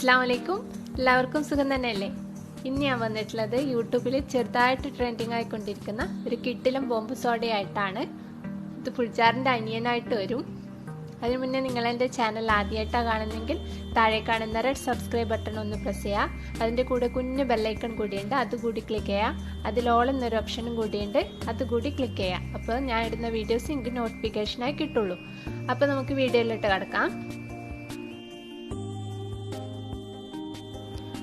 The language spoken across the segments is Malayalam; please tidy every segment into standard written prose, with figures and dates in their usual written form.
അസ്സലാമലൈക്കും. എല്ലാവർക്കും സുഖം തന്നെയല്ലേ? ഇന്ന് ഞാൻ വന്നിട്ടുള്ളത് യൂട്യൂബിൽ ചെറുതായിട്ട് ട്രെൻഡിങ് ആയിക്കൊണ്ടിരിക്കുന്ന ഒരു കിട്ടിലും ബോംബ് സോഡയായിട്ടാണ്. ഇത് ഫുൾജാറിൻ്റെ അനിയനായിട്ട് വരും. അതിനു മുന്നേ നിങ്ങൾ എൻ്റെ ചാനൽ ആദ്യമായിട്ടാണ് കാണുന്നെങ്കിൽ താഴെ കാണുന്ന റെഡ് സബ്സ്ക്രൈബ് ബട്ടൺ ഒന്ന് പ്രസ് ചെയ്യുക. അതിൻ്റെ കൂടെ കുഞ്ഞു ബെല്ലൈക്കൺ കൂടിയുണ്ട്, അതുകൂടി ക്ലിക്ക് ചെയ്യുക. അതിൽ ഓൾ എന്നൊരു ഓപ്ഷനും കൂടിയുണ്ട്, അതുകൂടി ക്ലിക്ക് ചെയ്യുക. അപ്പോൾ ഞാൻ ഇടുന്ന വീഡിയോസ് എനിക്ക് നോട്ടിഫിക്കേഷനായി കിട്ടുള്ളൂ. അപ്പോൾ നമുക്ക് വീഡിയോയിലിട്ട് കിടക്കാം.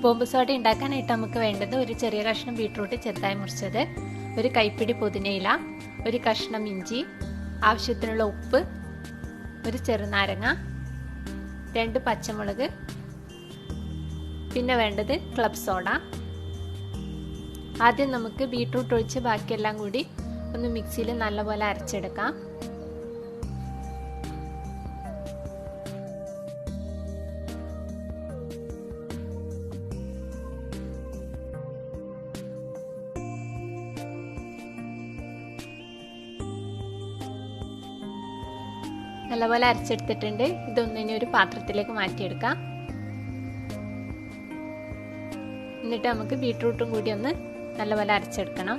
ബോംബ് സോഡ ഉണ്ടാക്കാനായിട്ട് നമുക്ക് വേണ്ടത് ഒരു ചെറിയ കഷ്ണം ബീട്രൂട്ട് ചെറുതായി മുറിച്ചത്, ഒരു കൈപ്പിടി പുതിനയില, ഒരു കഷ്ണം ഇഞ്ചി, ആവശ്യത്തിനുള്ള ഉപ്പ്, ഒരു ചെറുനാരങ്ങ, 2 പച്ചമുളക്, പിന്നെ വേണ്ടത് ക്ലബ് സോഡ. ആദ്യം നമുക്ക് ബീട്രൂട്ട് ഒഴിച്ച് ബാക്കിയെല്ലാം കൂടി ഒന്ന് മിക്സിയിൽ നല്ലപോലെ അരച്ചെടുക്കാം. നല്ലപോലെ അരച്ചെടുത്തിട്ടുണ്ട്. ഇതൊന്നിനെ ഒരു പാത്രത്തിലേക്ക് മാറ്റിയെടുക്കാം. എന്നിട്ട് നമുക്ക് ബീട്രൂട്ടും കൂടി ഒന്ന് നല്ലപോലെ അരച്ചെടുക്കണം.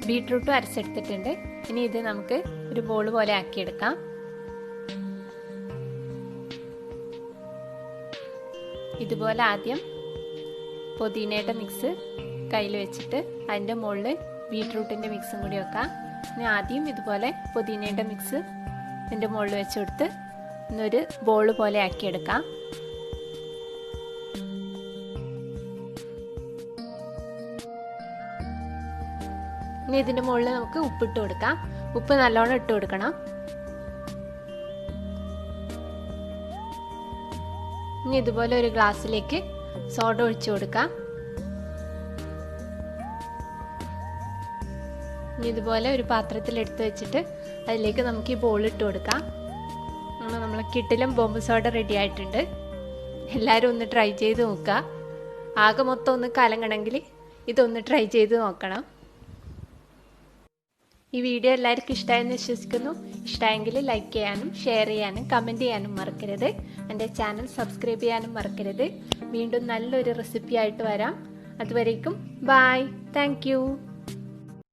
ബീട്രൂട്ടും അരച്ചെടുത്തിട്ടുണ്ട്. ഇനി ഇത് നമുക്ക് ഒരു ബോൾ പോലെ ആക്കിയെടുക്കാം. ഇതുപോലെ ആദ്യം പുതിനയുടെ മിക്സ് കയ്യിൽ വെച്ചിട്ട് അതിൻ്റെ മുകളിൽ ബീട്രൂട്ടിൻ്റെ മിക്സും കൂടി വെക്കാം. ഇനി ആദ്യം ഇതുപോലെ പുതിനയുടെ മിക്സ് ഇതിൻ്റെ മുകളിൽ വെച്ച് കൊടുത്ത് ഇന്നൊരു ബോൾ പോലെ ആക്കിയെടുക്കാം. ഇനി ഇതിൻ്റെ മുകളിൽ നമുക്ക് ഉപ്പിട്ട് കൊടുക്കാം. ഉപ്പ് നല്ലോണം ഇട്ട് കൊടുക്കണം. ഇനി ഇതുപോലെ ഒരു ഗ്ലാസ്സിലേക്ക് സോഡ ഒഴിച്ചു കൊടുക്കാം. ഇനി ഇതുപോലെ ഒരു പാത്രത്തിൽ എടുത്ത് വെച്ചിട്ട് അതിലേക്ക് നമുക്ക് ഈ ബോൾ ഇട്ട് കൊടുക്കാം. നമ്മൾ കിട്ടിലും ബോംബ് സോഡ റെഡി ആയിട്ടുണ്ട്. എല്ലാവരും ഒന്ന് ട്രൈ ചെയ്ത് നോക്കുക. ആകെ മൊത്തം ഒന്ന് കലങ്ങണമെങ്കിൽ ഇതൊന്ന് ട്രൈ ചെയ്ത് നോക്കണം. ഈ വീഡിയോ എല്ലാവർക്കും ഇഷ്ടമായെന്ന് വിശ്വസിക്കുന്നു. ഇഷ്ടമായെങ്കിൽ ലൈക്ക് ചെയ്യാനും ഷെയർ ചെയ്യാനും കമൻറ്റ് ചെയ്യാനും മറക്കരുത്. എൻ്റെ ചാനൽ സബ്സ്ക്രൈബ് ചെയ്യാനും മറക്കരുത്. വീണ്ടും നല്ലൊരു റെസിപ്പി ആയിട്ട് വരാം. അതുവരേക്കും ബൈ. Thank you.